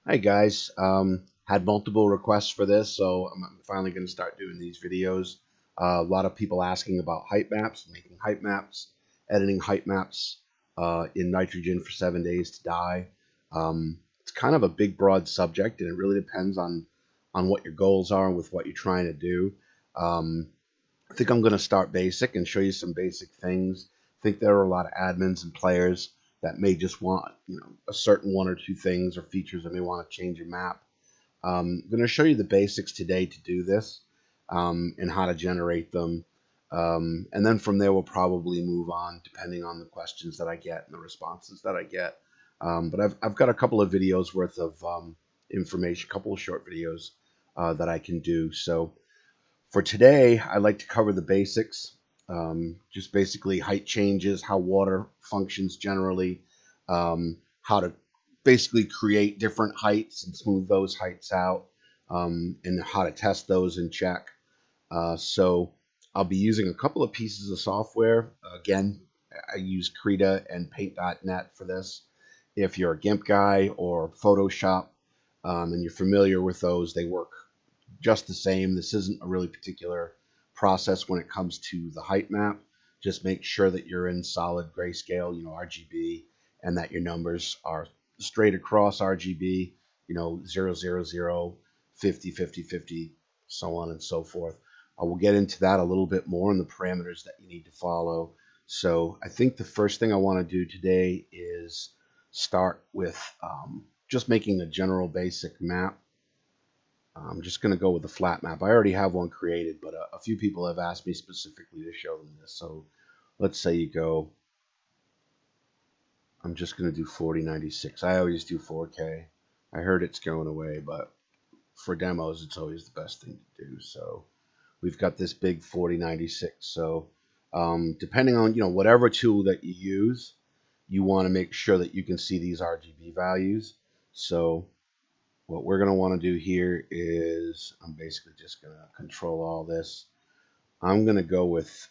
Hi guys, had multiple requests for this, so I'm finally going to start doing these videos. A lot of people asking about height maps, making height maps, editing height maps in nitrogen for 7 days to die. It's kind of a big, broad subject, and it really depends on what your goals are and with what you're trying to do. Um, I think I'm going to start basic and show you some basic things. I think there are a lot of admins and players that may just want, a certain one or two things or features that may want to change your map. I'm going to show you the basics today to do this and how to generate them. And then from there, we'll probably move on depending on the questions that I get and the responses that I get. But I've got a couple of videos worth of information, a couple of short videos that I can do. So for today, I like to cover the basics, just basically height changes, how water functions generally, how to basically create different heights and smooth those heights out, and how to test those and check. So I'll be using a couple of pieces of software. Again, I use Krita and Paint.net for this. If you're a GIMP guy or Photoshop and you're familiar with those, they work just the same. This isn't a really particular process when it comes to the height map. Just make sure that you're in solid grayscale, RGB, and that your numbers are straight across RGB, 0, 0, 0, 50, 50, 50, so on and so forth. I will get into that a little bit more and the parameters that you need to follow. So I think the first thing I want to do today is start with just making a general basic map. I'm just going to go with the flat map. I already have one created, but a few people have asked me specifically to show them this. So let's say you go, I'm just going to do 4096. I always do 4K. I heard it's going away, but for demos, it's always the best thing to do. So we've got this big 4096. So depending on, whatever tool that you use, you want to make sure that you can see these RGB values. So what we're going to want to do here is I'm basically just going to control all this. I'm going to go with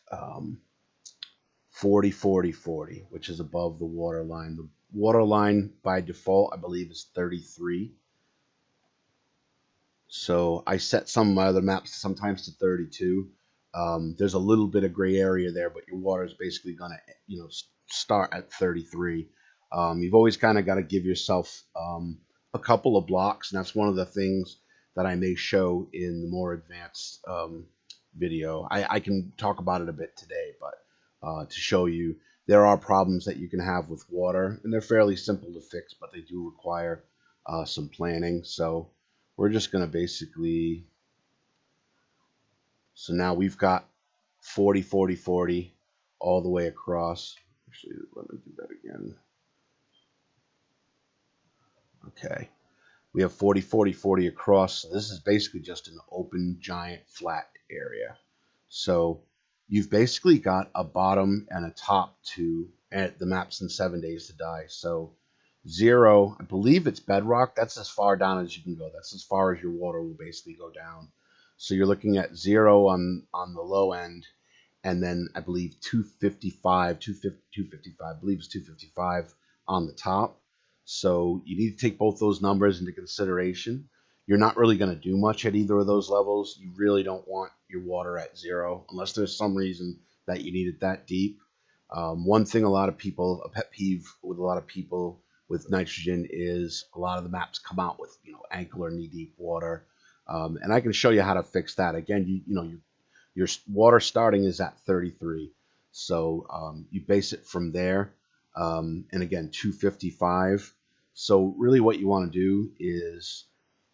40, 40, 40, which is above the water line. The water line by default, I believe, is 33. So I set some of my other maps sometimes to 32. There's a little bit of gray area there, but your water is basically going to, start at 33. You've always kind of got to give yourself a couple of blocks, and that's one of the things that I may show in the more advanced video. I can talk about it a bit today, but to show you there are problems that you can have with water, and they're fairly simple to fix, but they do require some planning. So we're just going to basically, so now we've got 40, 40, 40 all the way across. Actually, let me do that again. Okay. We have 40, 40, 40 across. So this is basically just an open, giant, flat area. So you've basically got a bottom and a top to the maps in 7 days to die. So 0, I believe it's bedrock. That's as far down as you can go. That's as far as your water will basically go down. So you're looking at 0 on the low end, and then I believe 255, 255, I believe it's 255 on the top. So you need to take both those numbers into consideration. You're not really going to do much at either of those levels. You really don't want your water at 0 unless there's some reason that you need it that deep. One thing a pet peeve with a lot of people with nitrogen is a lot of the maps come out with, ankle or knee deep water. And I can show you how to fix that. Again, your water starting is at 33. So you base it from there. And again, 255. So really what you want to do is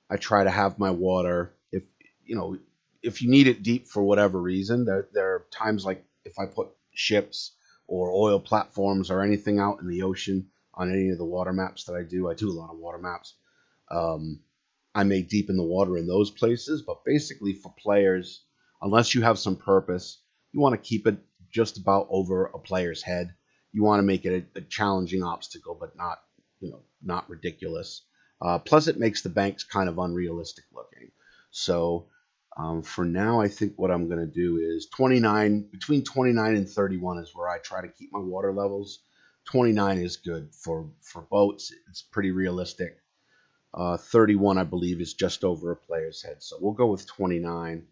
I try to have my water, if you need it deep for whatever reason, there are times like if I put ships or oil platforms or anything out in the ocean on any of the water maps that I do a lot of water maps. I may deepen the water in those places, but basically for players, unless you have some purpose, you want to keep it just about over a player's head. You want to make it a challenging obstacle, but not ridiculous. Plus, it makes the banks kind of unrealistic looking. So for now, I think what I'm going to do is between 29 and 31 is where I try to keep my water levels. 29 is good for boats. It's pretty realistic. 31, I believe, is just over a player's head. So we'll go with 29.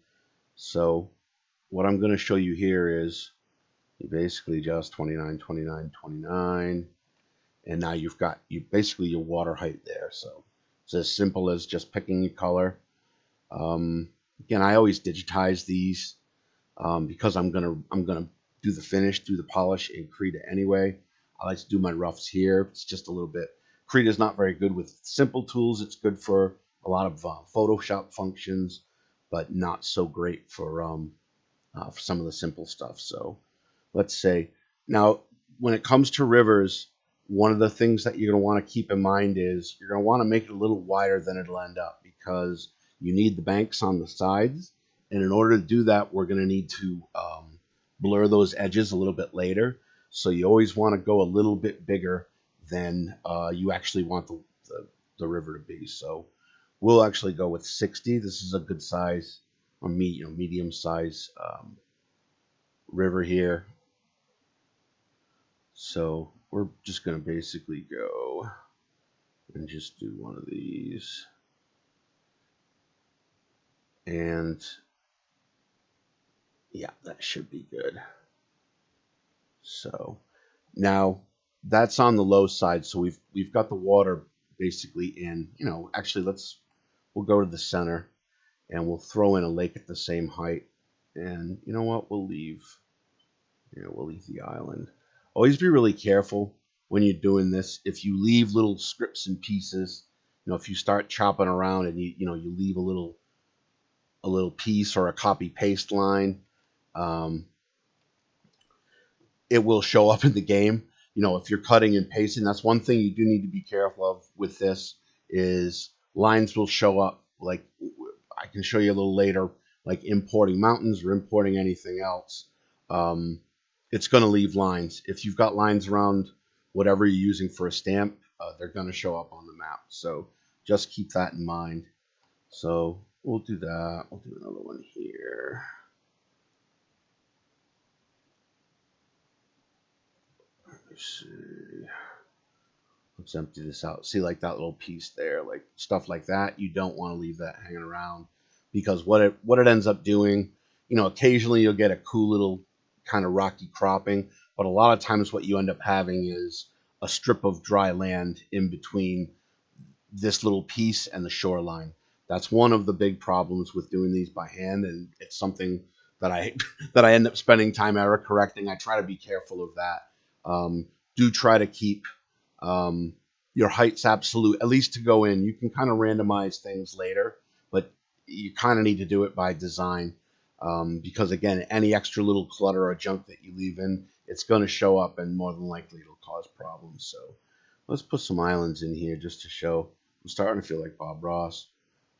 So what I'm going to show you here is you basically just 29, 29, 29. And now you've got basically your water height there. So it's as simple as just picking your color. Again, I always digitize these because I'm gonna do the finish, do the polish in Krita anyway. I like to do my roughs here. It's just a little bit. Krita is not very good with simple tools. It's good for a lot of Photoshop functions, but not so great for some of the simple stuff. So let's say now when it comes to rivers, one of the things that you're going to want to keep in mind is you're going to want to make it a little wider than it'll end up because you need the banks on the sides. And in order to do that, we're going to need to blur those edges a little bit later. So you always want to go a little bit bigger than you actually want the river to be. So we'll actually go with 60. This is a good size, or medium size river here. So we're just going to basically go and just do one of these. And yeah, that should be good. So now that's on the low side. So we've got the water basically in, actually we'll go to the center and we'll throw in a lake at the same height. And you know what? We'll leave the island. Always be really careful when you're doing this. If you leave little scripts and pieces, if you start chopping around and you leave a little piece or a copy paste line, it will show up in the game. If you're cutting and pasting, that's one thing you do need to be careful of with this is lines will show up. Like I can show you a little later, like importing mountains or importing anything else. It's going to leave lines. If you've got lines around whatever you're using for a stamp, they're going to show up on the map. So just keep that in mind. So we'll do that. We'll do another one here. Let me see. Let's empty this out. See, like that little piece there, like stuff like that. You don't want to leave that hanging around because what it ends up doing, occasionally you'll get a cool little kind of rocky cropping, but a lot of times what you end up having is a strip of dry land in between this little piece and the shoreline. That's one of the big problems with doing these by hand, and it's something that I that I end up spending time error correcting. I try to be careful of that. Do try to keep your heights absolute, at least to go in. You can kind of randomize things later, but you kind of need to do it by design because, again, any extra little clutter or junk that you leave in, it's going to show up and more than likely it'll cause problems. So let's put some islands in here just to show. I'm starting to feel like Bob Ross.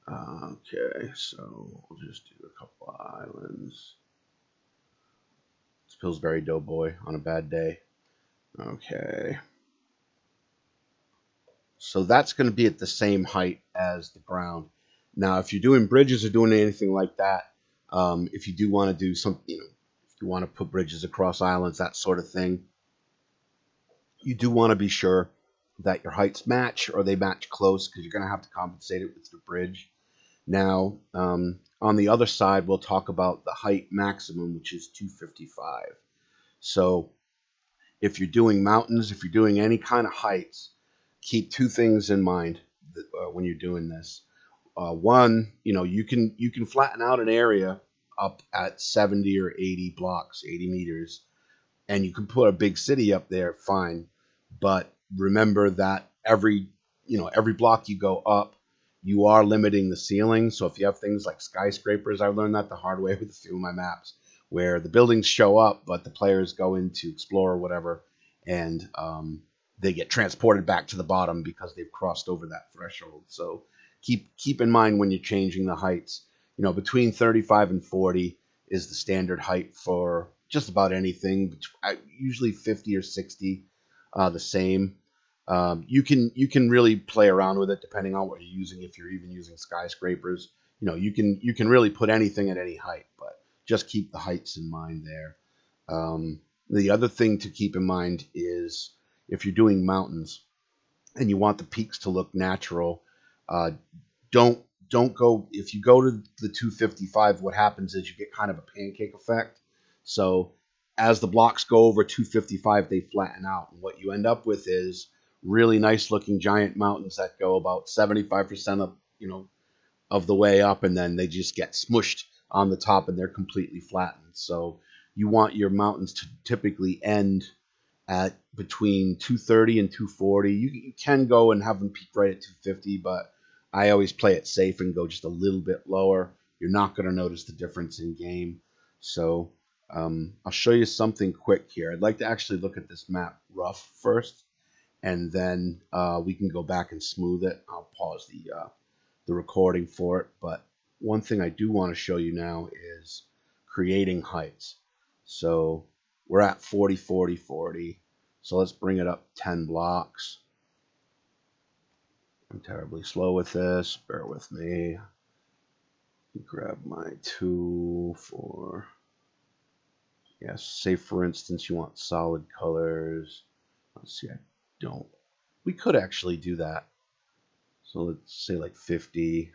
Okay, so we'll just do a couple of islands. It's Pillsbury Doughboy on a bad day. Okay. So that's going to be at the same height as the ground. Now, if you're doing bridges or doing anything like that, if you do want to do something, if you want to put bridges across islands, that sort of thing, you do want to be sure that your heights match or they match close because you're going to have to compensate it with the bridge. Now, on the other side, we'll talk about the height maximum, which is 255. So if you're doing mountains, if you're doing any kind of heights, keep two things in mind when you're doing this. One, you can flatten out an area up at 70 or 80 blocks, 80 meters, and you can put a big city up there, fine. But remember that every block you go up, you are limiting the ceiling. So if you have things like skyscrapers, I've learned that the hard way with a few of my maps, where the buildings show up, but the players go in to explore or whatever, and they get transported back to the bottom because they've crossed over that threshold. So keep in mind when you're changing the heights. Between 35 and 40 is the standard height for just about anything. Usually 50 or 60, the same. You can really play around with it depending on what you're using. If you're even using skyscrapers, you can really put anything at any height, but just keep the heights in mind there. The other thing to keep in mind is if you're doing mountains and you want the peaks to look natural, Uh, don't don't go if you go to the 255. What happens is you get kind of a pancake effect. So as the blocks go over 255, they flatten out, and what you end up with is really nice looking giant mountains that go about 75% of of the way up, and then they just get smushed on the top, and they're completely flattened. So you want your mountains to typically end at between 230 and 240. You can go and have them peak right at 250, but I always play it safe and go just a little bit lower. You're not going to notice the difference in game. So I'll show you something quick here. I'd like to actually look at this map rough first, and then we can go back and smooth it. I'll pause the recording for it. But one thing I do want to show you now is creating heights. So we're at 40, 40, 40. So let's bring it up 10 blocks. I'm terribly slow with this. Bear with me. Grab my tool for, yes, say for instance you want solid colors. Let's see, I don't. We could actually do that. So let's say like 50.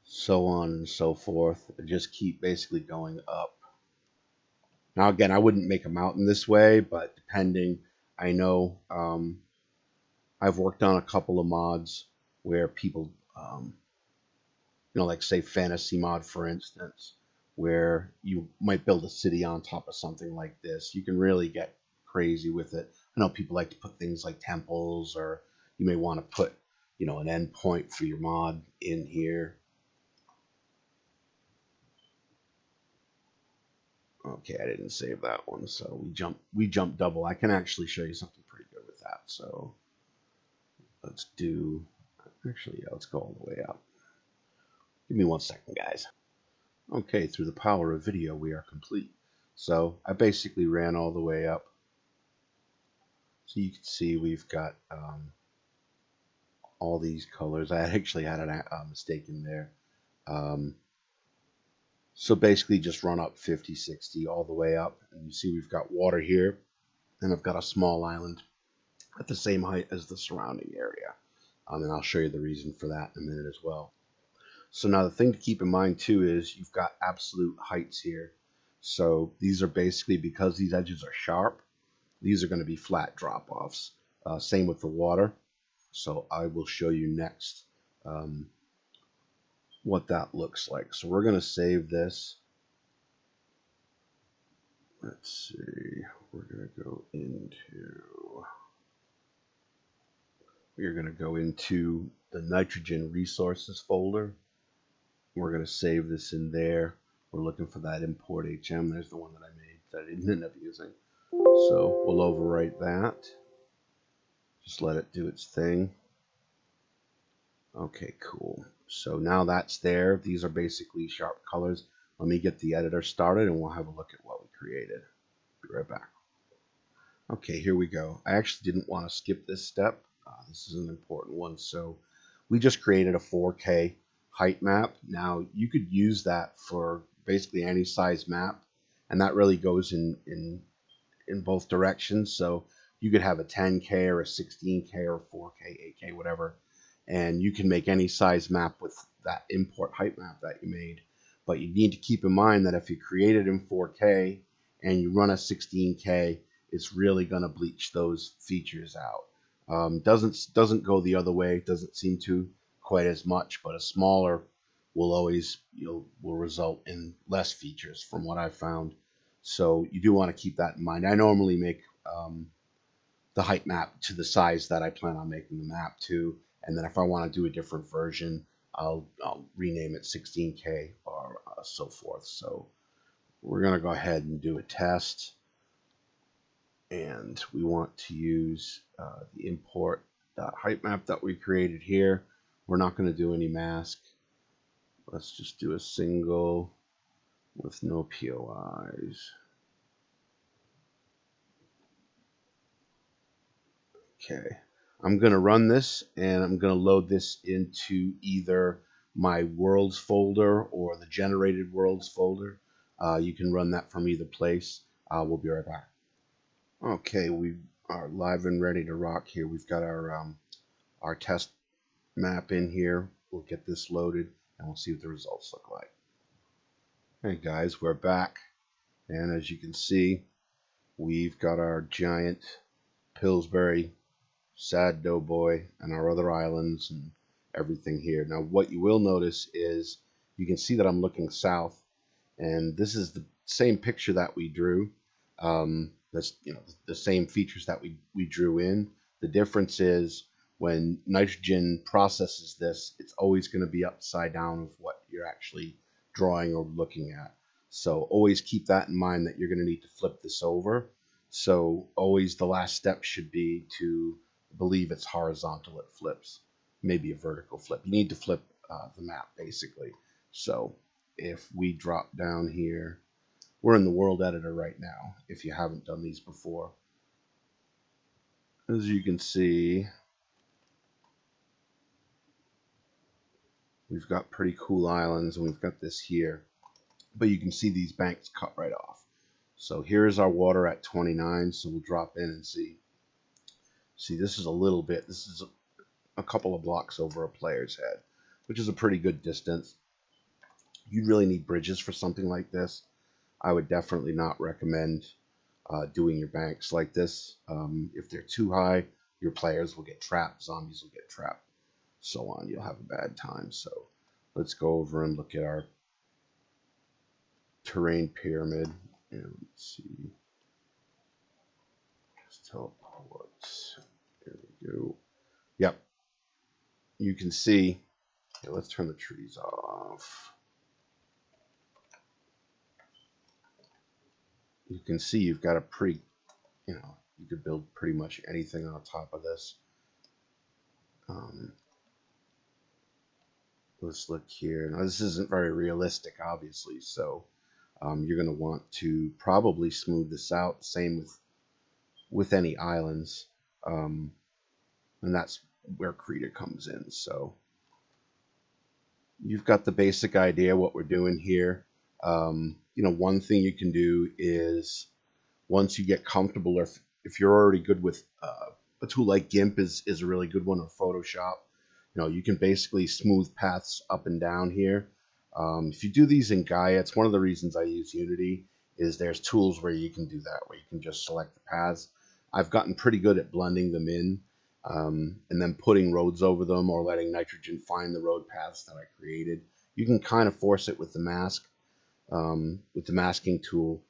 So on and so forth. Just keep basically going up. Now, again, I wouldn't make a mountain this way, but depending, I know I've worked on a couple of mods where people, like say fantasy mod, for instance, where you might build a city on top of something like this. You can really get crazy with it. I know people like to put things like temples, or you may want to put, an endpoint for your mod in here. Okay, I didn't save that one, so we jump double. I can actually show you something pretty good with that. So let's do, actually, yeah, let's go all the way up. Give me 1 second, guys. Okay, through the power of video, we are complete. So I basically ran all the way up. So you can see we've got all these colors. I actually had a mistake in there. So basically just run up 50, 60 all the way up. And you see we've got water here, and I've got a small island at the same height as the surrounding area. And I'll show you the reason for that in a minute as well. So now the thing to keep in mind too is you've got absolute heights here. So these are basically, because these edges are sharp, these are going to be flat drop-offs. Same with the water. So I will show you next what that looks like. So we're going to save this. Let's see, we're going to go into the nitrogen resources folder. We're going to save this in there. We're looking for that import HM. There's the one that I made that I didn't end up using. So we'll overwrite that. Just let it do its thing. Okay, cool. So now that's there. These are basically sharp colors. Let me get the editor started and we'll have a look at what we created. Be right back. Okay, here we go. I actually didn't want to skip this step. This is an important one. So we just created a 4K height map. Now you could use that for basically any size map, and that really goes in both directions. So you could have a 10K or a 16K or 4K, 8K, whatever, and you can make any size map with that import height map that you made. But you need to keep in mind that if you create it in 4K and you run a 16K, it's really going to bleach those features out. Doesn't go the other way. Doesn't seem to quite as much, but a smaller will always will result in less features from what I've found. So you do want to keep that in mind. I normally make the height map to the size that I plan on making the map to, and then if I want to do a different version, I'll rename it 16K or so forth. So we're going to go ahead and do a test. And we want to use the import height map that we created here. We're not going to do any mask. Let's just do a single with no POIs. Okay. I'm going to run this, and I'm going to load this into either my worlds folder or the generated worlds folder. You can run that from either place. We'll be right back. Okay, we are live and ready to rock here. We've got our test map in here. We'll get this loaded and we'll see what the results look like. Hey guys, we're back, and as you can see, we've got our giant Pillsbury, Sad Doughboy, and our other islands and everything here. Now what you will notice is you can see that I'm looking south, and this is the same picture that we drew. That's, you know, the same features that we drew in. The difference is when nitrogen processes this, it's always going to be upside down of what you're actually drawing or looking at. So always keep that in mind, that you're going to need to flip this over. So always the last step should be to believe it's horizontal, it flips. Maybe a vertical flip. You need to flip the map basically. So if we drop down here, we're in the world editor right now, if you haven't done these before. As you can see, we've got pretty cool islands, and we've got this here. But you can see these banks cut right off. So here's our water at 29, so we'll drop in and see. See, this is a little bit, this is a couple of blocks over a player's head, which is a pretty good distance. You really need bridges for something like this. I would definitely not recommend doing your banks like this. If they're too high, your players will get trapped, zombies will get trapped, so on. You'll have a bad time. So let's go over and look at our terrain pyramid. And let's see. Just teleport. There we go. Yep. You can see. Okay, let's turn the trees off. You can see you've got a pretty, you know, you could build pretty much anything on top of this. Let's look here. Now this isn't very realistic, obviously, so you're going to want to probably smooth this out. Same with any islands, and that's where Krita comes in. So you've got the basic idea what we're doing here. You know, one thing you can do is, once you get comfortable, or if you're already good with a tool like GIMP is a really good one, or Photoshop, you know, you can basically smooth paths up and down here. If you do these in Gaia, it's one of the reasons I use Unity, is there's tools where you can do that, where you can just select the paths. I've gotten pretty good at blending them in, and then putting roads over them, or letting nitrogen find the road paths that I created. You can kind of force it with the mask, with the masking tool,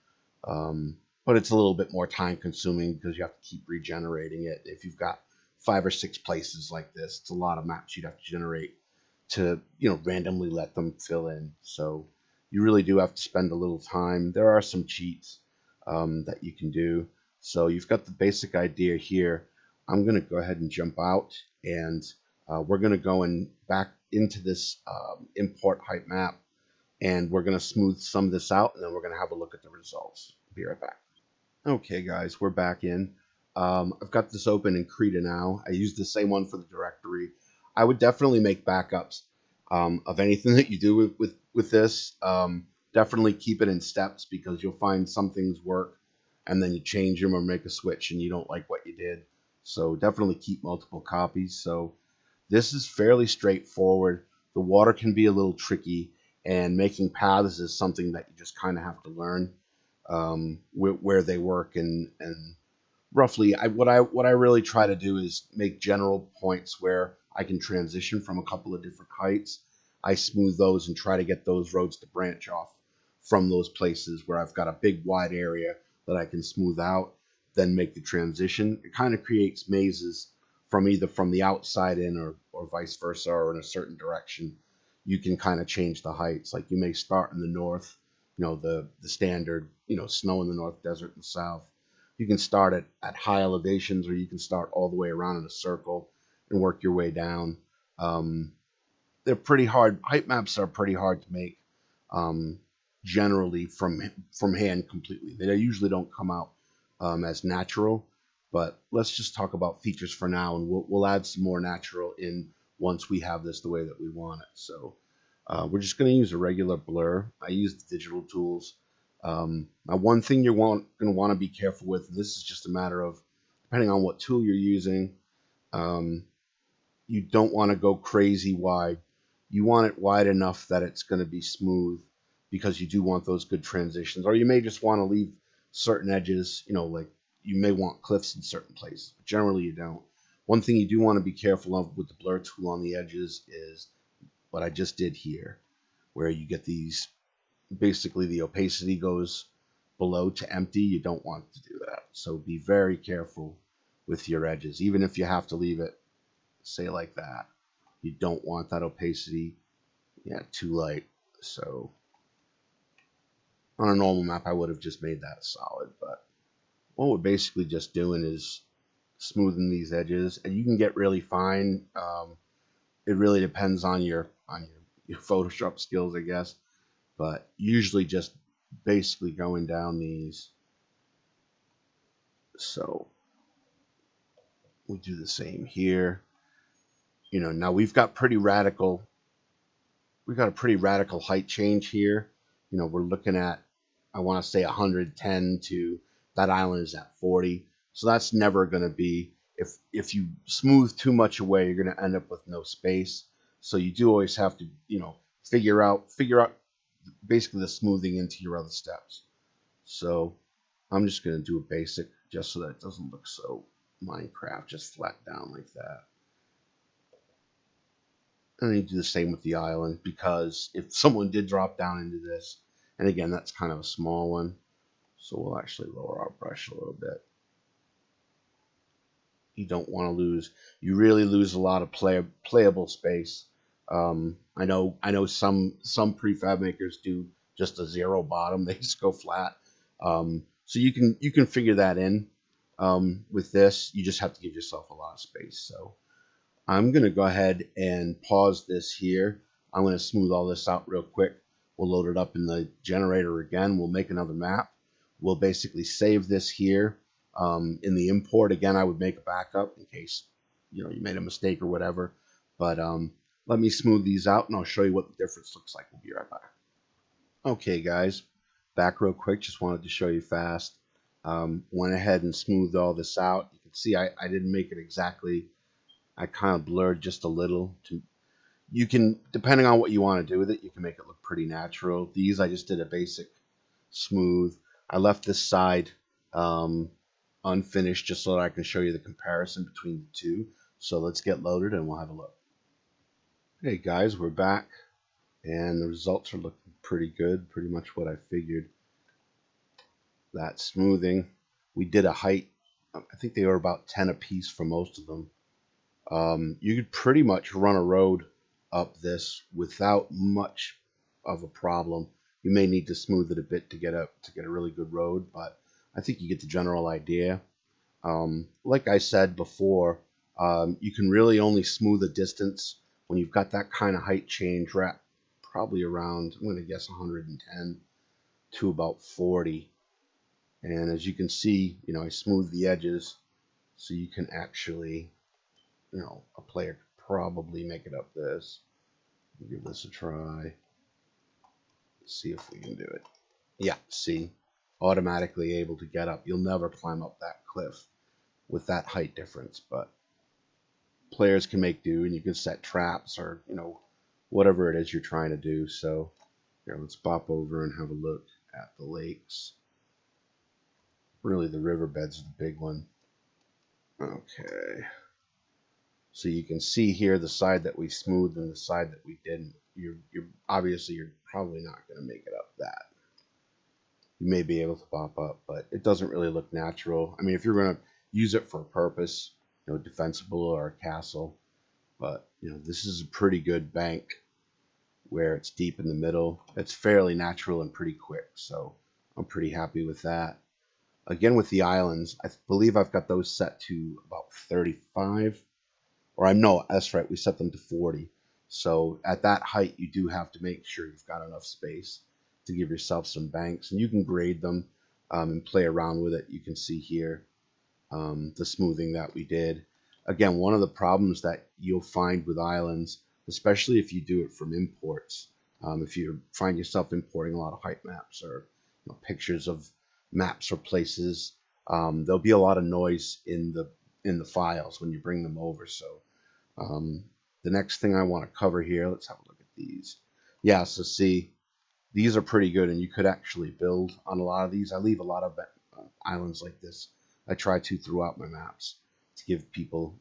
but it's a little bit more time consuming because you have to keep regenerating it. If you've got 5 or 6 places like this, it's a lot of maps you'd have to generate to, you know, randomly let them fill in. So you really do have to spend a little time. There are some cheats that you can do. So you've got the basic idea here. I'm going to go ahead and jump out, and we're going to go back into this import Heightmap, and we're going to smooth some of this out, and then we're going to have a look at the results. Be right back. Okay guys, we're back in. I've got this open in Krita now. I use the same one for the directory. I would definitely make backups of anything that you do with this. Definitely keep it in steps, because you'll find some things work and then you change them or make a switch and you don't like what you did. So definitely keep multiple copies. So this is fairly straightforward. The water can be a little tricky, and making paths is something that you just kind of have to learn where they work, and roughly what I really try to do is make general points where I can transition from a couple of different heights. I smooth those and try to get those roads to branch off from those places where I've got a big wide area that I can smooth out, then make the transition. It kind of creates mazes from either from the outside in, or vice versa, or in a certain direction. You can kind of change the heights. Like you may start in the north, you know, the standard, you know, snow in the north, desert in the south. You can start at high elevations, or you can start all the way around in a circle and work your way down. They're pretty hard. Height maps are pretty hard to make generally from hand completely. They usually don't come out as natural, But let's just talk about features for now, and we'll add some more natural in once we have this the way that we want it. So we're just going to use a regular blur. I use the digital tools. Now, one thing you're going to want to be careful with, and this is just a matter of depending on what tool you're using, you don't want to go crazy wide. You want it wide enough that it's going to be smooth because you do want those good transitions. Or you may just want to leave certain edges, like you may want cliffs in certain places, but generally you don't. One thing you do want to be careful of with the blur tool on the edges is what I just did here, where you get these, basically the opacity goes below to empty. You don't want to do that. So be very careful with your edges, even if you have to leave it, say like that. You don't want that opacity, too light. So on a normal map, I would have just made that solid, but what we're basically just doing is smoothing these edges, and you can get really fine. It really depends on your Photoshop skills, I guess, but usually just basically going down these. So we'll do the same here. Now we've got a pretty radical height change here. We're looking at, I want to say 110 to that island is at 40. So that's never going to be, if you smooth too much away, you're going to end up with no space. So you do always have to, figure out basically the smoothing into your other steps. So I'm just going to do a basic just so that it doesn't look so Minecraft, just flat down like that. And then you do the same with the island, because if someone did drop down into this, and again, that's kind of a small one, so we'll actually lower our brush a little bit. You don't want to you really lose a lot of playable space. I know some prefab makers do just a zero bottom, they just go flat. So you can figure that in. With this, you just have to give yourself a lot of space. So I'm going to go ahead and pause this here. I'm going to smooth all this out real quick. We'll load it up in the generator again. We'll make another map. We'll basically save this here. In the import, again, I would make a backup in case you made a mistake or whatever. But let me smooth these out, and I'll show you what the difference looks like. We'll be right back. Okay, guys, back real quick. Just wanted to show you fast. Went ahead and smoothed all this out. You can see I didn't make it exactly. I kind of blurred just a little. You can, depending on what you want to do with it, you can make it look pretty natural. These, I just did a basic smooth. I left this side unfinished just so that I can show you the comparison between the two. So let's get loaded and we'll have a look. Hey guys, we're back, and the results are looking pretty good. Pretty much what I figured. That smoothing, we did a height, I think they were about 10 a piece for most of them. You could pretty much run a road up this without much of a problem. You may need to smooth it a bit to get a really good road, but I think you get the general idea. Like I said before, you can really only smooth a distance when you've got that kind of height change probably around, I'm going to guess 110 to about 40. And as you can see, I smooth the edges so you can actually, a player could probably make it up this. Give this a try. See if we can do it. Yeah, see, automatically able to get up. You'll never climb up that cliff with that height difference, but players can make do, and you can set traps or, whatever it is you're trying to do. So here, let's pop over and have a look at the lakes. Really, the riverbed's the big one. Okay. So you can see here the side that we smoothed and the side that we didn't. You're probably not going to make it up that. You may be able to pop up, but it doesn't really look natural. I mean, if you're going to use it for a purpose, defensible or a castle, but this is a pretty good bank where it's deep in the middle. It's fairly natural and pretty quick, so I'm pretty happy with that. Again, with the islands, I believe I've got those set to about 35. No, that's right, we set them to 40. So at that height, you do have to make sure you've got enough space to give yourself some banks. And you can grade them and play around with it. You can see here. the smoothing that we did. Again, one of the problems that you'll find with islands, especially if you do it from imports, if you find yourself importing a lot of height maps or pictures of maps or places, there'll be a lot of noise in the files when you bring them over. So the next thing I want to cover here, let's have a look at these. Yeah, so see, these are pretty good, and you could actually build on a lot of these. I leave a lot of islands like this. I try to throughout my maps to give people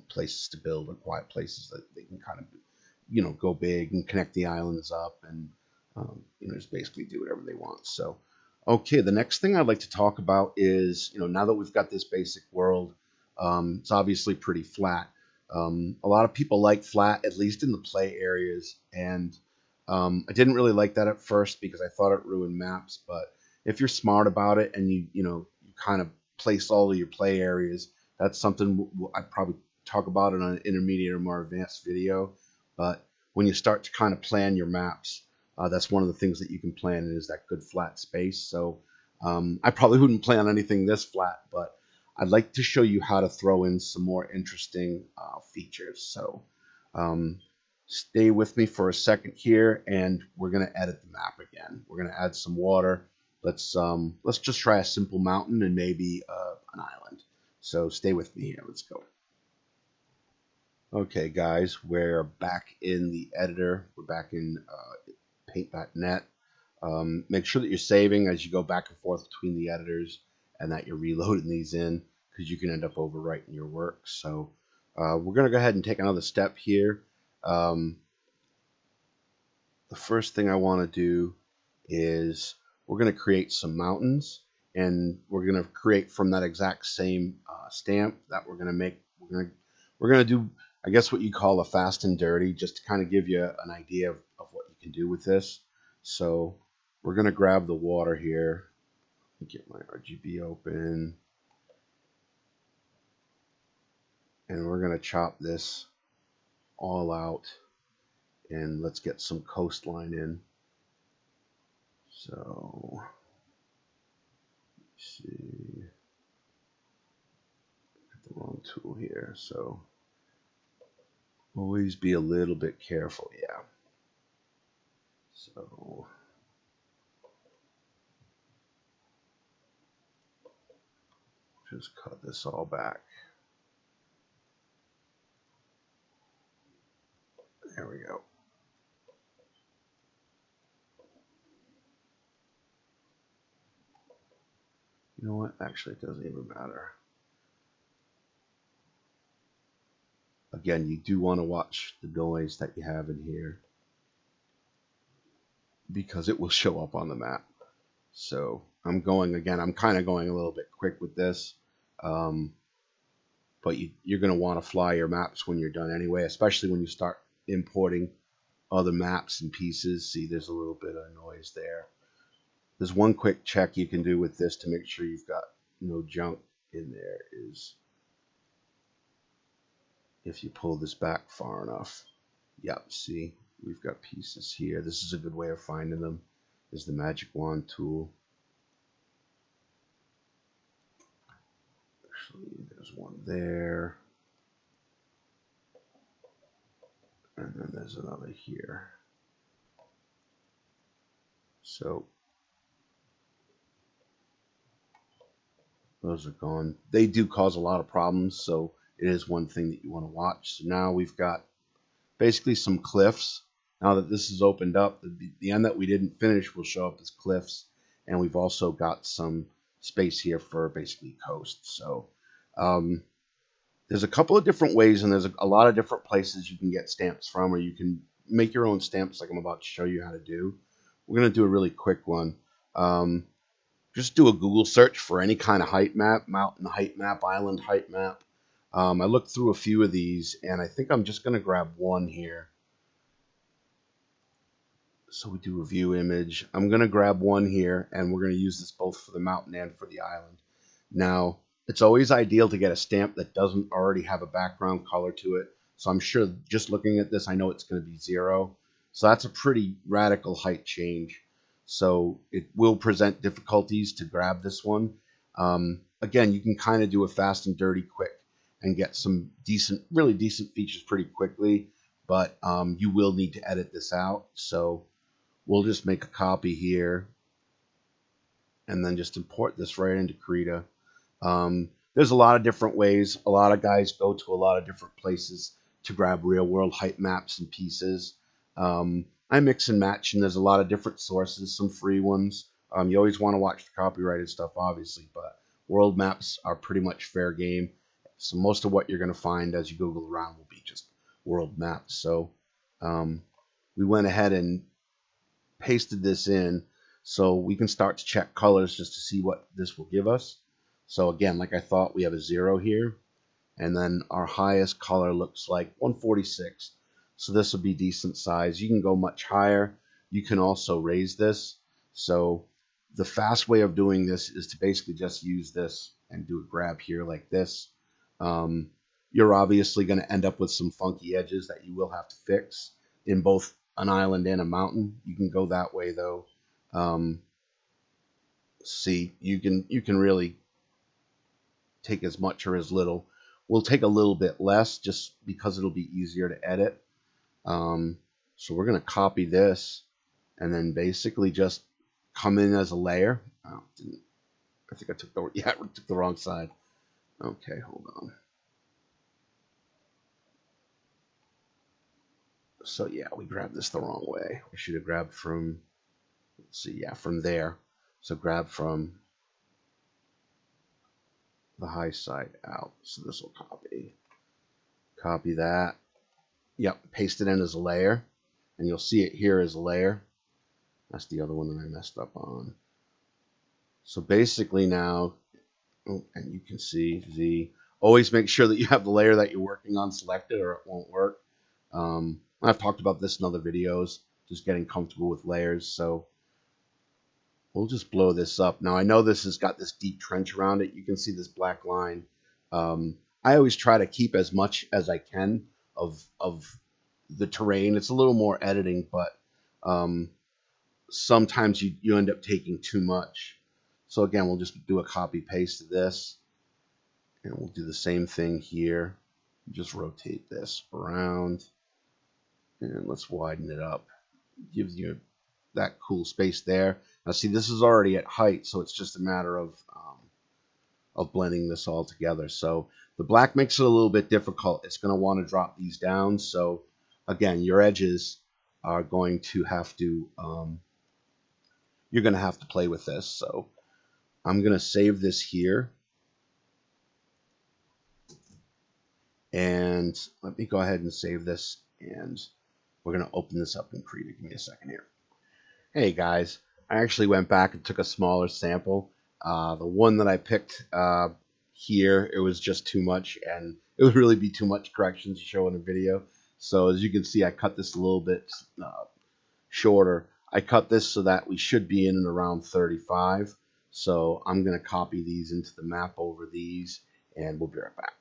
places to build, or quiet places that they can kind of go big and connect the islands up, and just basically do whatever they want. So okay, the next thing I'd like to talk about is, now that we've got this basic world, it's obviously pretty flat. A lot of people like flat, at least in the play areas, and I didn't really like that at first because I thought it ruined maps. But if you're smart about it and you kind of place all of your play areas, that's something I'd probably talk about in an intermediate or more advanced video. But when you start to kind of plan your maps, that's one of the things that you can plan is that good flat space. So I probably wouldn't plan anything this flat, but I'd like to show you how to throw in some more interesting features. So stay with me for a second here, and we're going to edit the map again. We're going to add some water. Let's just try a simple mountain and maybe an island. So stay with me here. Let's go. Okay, guys, we're back in the editor. We're back in paint.net. Make sure that you're saving as you go back and forth between the editors, and that you're reloading these in, because you can end up overwriting your work. So we're going to go ahead and take another step here. The first thing I want to do is we're going to create some mountains, and we're going to create from that exact same stamp that we're going to make. We're going to do, I guess, what you call a fast and dirty, just to kind of give you an idea of what you can do with this. So we're going to grab the water here. Get my RGB open, and we're going to chop this all out, and let's get some coastline in. So let's see, got the wrong tool here, so always be a little bit careful. Yeah, so just cut this all back. There we go. You know what? Actually, it doesn't even matter. Again, you do want to watch the noise that you have in here, because it will show up on the map. So I'm kind of going a little bit quick with this. But you're going to want to fly your maps when you're done anyway, especially when you start importing other maps and pieces. See, there's a little bit of noise there. There's one quick check you can do with this to make sure you've got no junk in there, is if you pull this back far enough. Yep, see, we've got pieces here. This is a good way of finding them, is the magic wand tool. Actually, there's one there, and then there's another here. So those are gone. They do cause a lot of problems, so it is one thing that you want to watch. So now we've got basically some cliffs. Now that this is opened up, the end that we didn't finish will show up as cliffs, and we've also got some space here for basically coast. So there's a couple of different ways, and there's a lot of different places you can get stamps from, or you can make your own stamps like I'm about to show you how to do. We're going to do a really quick one. Just do a Google search for any kind of height map, mountain height map, island height map. I looked through a few of these, and I think I'm just going to grab one here. So we do a view image. I'm going to grab one here, and we're going to use this both for the mountain and for the island. Now, it's always ideal to get a stamp that doesn't already have a background color to it. So I'm sure just looking at this, I know it's going to be 0. So that's a pretty radical height change. So it will present difficulties to grab this one. Again, you can kind of do a fast and dirty quick and get some decent, really decent features pretty quickly, but you will need to edit this out. So we'll just make a copy here and then just import this right into Krita. There's a lot of different ways. A lot of guys go to a lot of different places to grab real world height maps and pieces. I mix and match, and there's a lot of different sources, some free ones. You always want to watch the copyrighted stuff, obviously, but world maps are pretty much fair game. So most of what you're going to find as you Google around will be just world maps. So we went ahead and pasted this in so we can start to check colors just to see what this will give us. So again, like I thought, we have a 0 here, and then our highest color looks like 146. So this will be decent size. You can go much higher. You can also raise this. So the fast way of doing this is to basically just use this and do a grab here like this. You're obviously going to end up with some funky edges that you will have to fix in both an island and a mountain. You can go that way though. See, you can really take as much or as little. We'll take a little bit less just because it'll be easier to edit. So we're going to copy this and then basically just come in as a layer. Oh, I think I took the wrong side. Okay, hold on. So yeah, we grabbed this the wrong way. We should have grabbed from, let's see, yeah, from there. So grab from the high side out. So this will copy that. Yep, paste it in as a layer, and you'll see it here as a layer. That's the other one that I messed up on. So basically now, oh, and you can see always make sure that you have the layer that you're working on selected or it won't work. I've talked about this in other videos, just getting comfortable with layers. So we'll just blow this up. Now I know this has got this deep trench around it. You can see this black line. I always try to keep as much as I can of the terrain. It's a little more editing, but sometimes you end up taking too much. So again, we'll just do a copy paste of this, and we'll do the same thing here. Just rotate this around, and let's widen it up. Gives you that cool space there. Now see, this is already at height, so it's just a matter of blending this all together. So the black makes it a little bit difficult. It's going to want to drop these down. So again, your edges are going to have to, you're going to have to play with this. So I'm going to save this here. And let me go ahead and save this. And we're going to open this up in Krita. Give me a second here. Hey guys, I actually went back and took a smaller sample. The one that I picked here, it was just too much, and it would really be too much corrections to show in a video. So as you can see, I cut this a little bit shorter. I cut this so that we should be in and around 35. So I'm going to copy these into the map over these, and we'll be right back.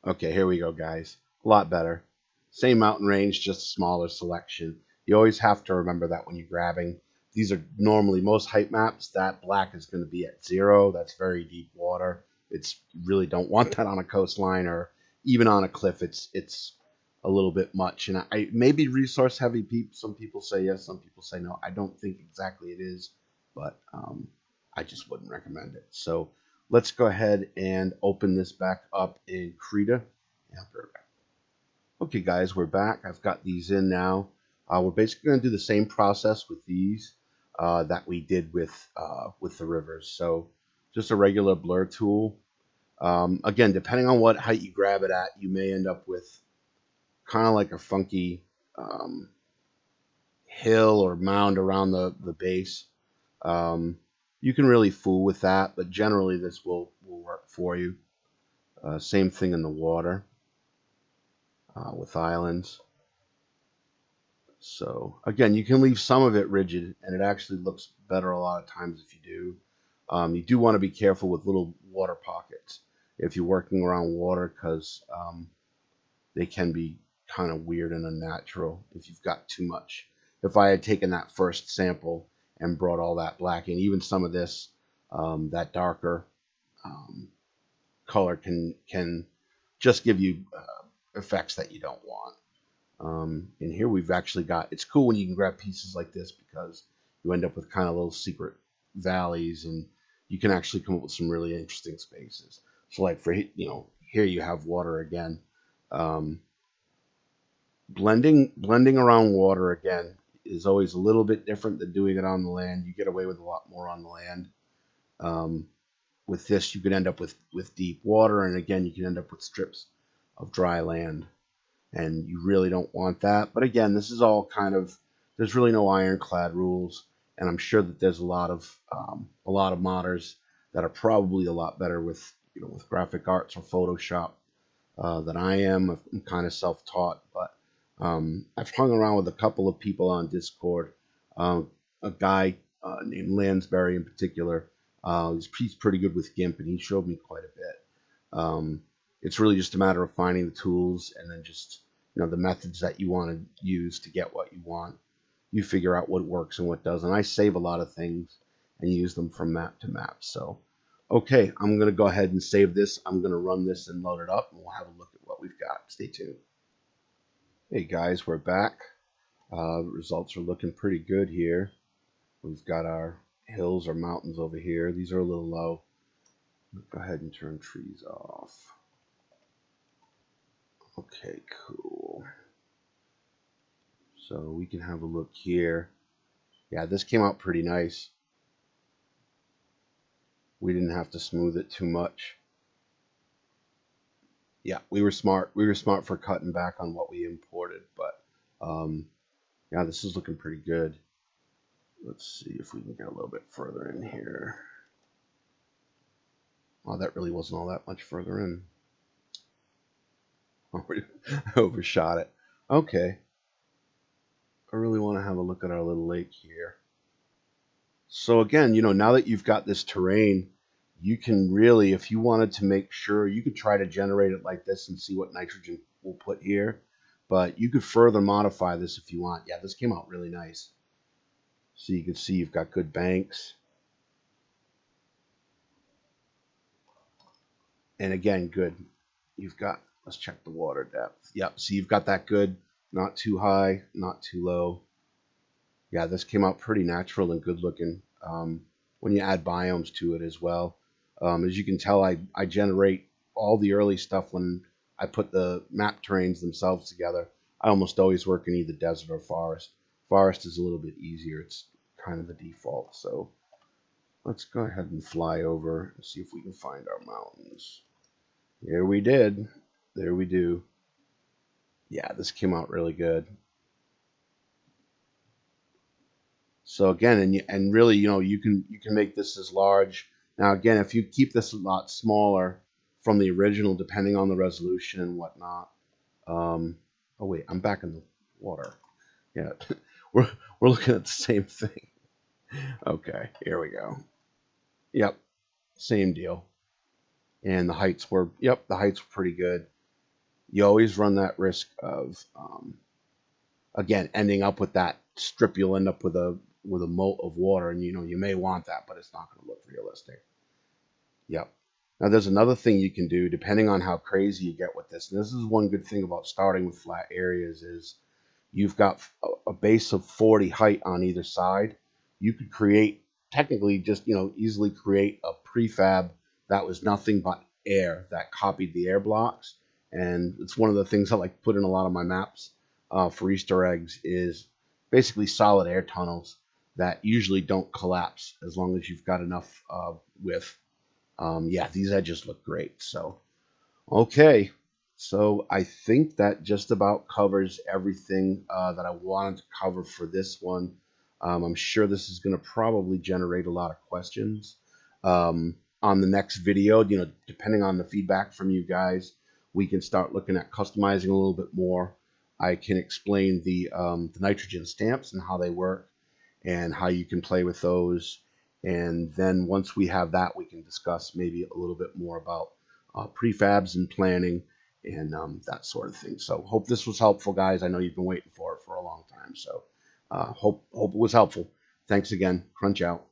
Okay, here we go, guys. A lot better. Same mountain range, just a smaller selection. You always have to remember that when you're grabbing. These are normally most height maps. That black is going to be at 0. That's very deep water. It's you really don't want that on a coastline or even on a cliff. It's a little bit much. And I maybe resource heavy. Some people say yes, some people say no. I don't think exactly it is, but I just wouldn't recommend it. So let's go ahead and open this back up in Krita. Yeah, I'll be right back. Okay, guys, we're back. I've got these in now. We're basically going to do the same process with these that we did with the rivers. So just a regular blur tool. Again, depending on what height you grab it at, you may end up with kind of like a funky hill or mound around the base. You can really fool with that, but generally this will work for you. Same thing in the water with islands. So again, you can leave some of it rigid, and it actually looks better a lot of times if you do. You do want to be careful with little water pockets if you're working around water, because they can be kind of weird and unnatural if you've got too much. If I had taken that first sample and brought all that black in, even some of this, That darker um, color can just give you effects that you don't want. And here we've actually got, it's cool when you can grab pieces like this because you end up with kind of little secret valleys, and you can actually come up with some really interesting spaces. So like for, here you have water again. Um, blending around water again is always a little bit different than doing it on the land. You get away with a lot more on the land. Um, with this, you can end up with deep water, and again, you can end up with strips of dry land, and you really don't want that. But again, this is all kind of, there's really no ironclad rules, and I'm sure that there's a lot of modders that are probably a lot better with with graphic arts or Photoshop than I am. I'm kind of self-taught, but I've hung around with a couple of people on Discord. A guy named Lansbury in particular. He's pretty good with GIMP, and he showed me quite a bit. It's really just a matter of finding the tools and then just the methods that you want to use to get what you want. You figure out what works and what doesn't. I save a lot of things and use them from map to map. So, okay, I'm going to go ahead and save this. I'm going to run this and load it up, and we'll have a look at what we've got. Stay tuned. Hey guys, we're back. The results are looking pretty good here. We've got our hills or mountains over here. These are a little low. Go ahead and turn trees off. Okay, cool. So we can have a look here. Yeah, this came out pretty nice. We didn't have to smooth it too much. Yeah, we were smart. We were smart for cutting back on what we imported, but yeah, this is looking pretty good. Let's see if we can get a little bit further in here. Oh, that really wasn't all that much further in. Oh, I overshot it. Okay. I really want to have a look at our little lake here. So again, now that you've got this terrain, you can really, if you wanted to make sure, you could try to generate it like this and see what nitrogen we'll put here. But you could further modify this if you want. Yeah, this came out really nice. So you can see you've got good banks. And again, good. You've got, let's check the water depth. Yep, so you've got that good, not too high, not too low. Yeah, this came out pretty natural and good looking when you add biomes to it as well. As you can tell, I generate all the early stuff when I put the map terrains themselves together. I almost always work in either desert or forest. Forest is a little bit easier. It's kind of the default. So let's go ahead and fly over and see if we can find our mountains. Here we did. There we do. Yeah, this came out really good. So again, and really, you can make this as large. Now again, if you keep this a lot smaller from the original, depending on the resolution and whatnot. Oh wait, I'm back in the water. Yeah, we're looking at the same thing. Okay, here we go. Yep, same deal. And the heights were, yep, the heights were pretty good. You always run that risk of again ending up with that strip. You'll end up with a moat of water, and you may want that, but it's not going to look realistic. Yep. Now there's another thing you can do depending on how crazy you get with this. And this is one good thing about starting with flat areas is you've got a base of 40 height on either side. You could create, technically just easily create a prefab that was nothing but air that copied the air blocks. And it's one of the things I like to put in a lot of my maps for Easter eggs is basically solid air tunnels that usually don't collapse as long as you've got enough width. Yeah, these edges look great. So, okay. So I think that just about covers everything that I wanted to cover for this one. I'm sure this is going to probably generate a lot of questions. On the next video, depending on the feedback from you guys, we can start looking at customizing a little bit more. I can explain the nitrogen stamps and how they work and how you can play with those. And then once we have that, we can discuss maybe a little bit more about prefabs and planning and that sort of thing. So hope this was helpful, guys. I know you've been waiting for it for a long time. So hope it was helpful. Thanks again. Crunch out.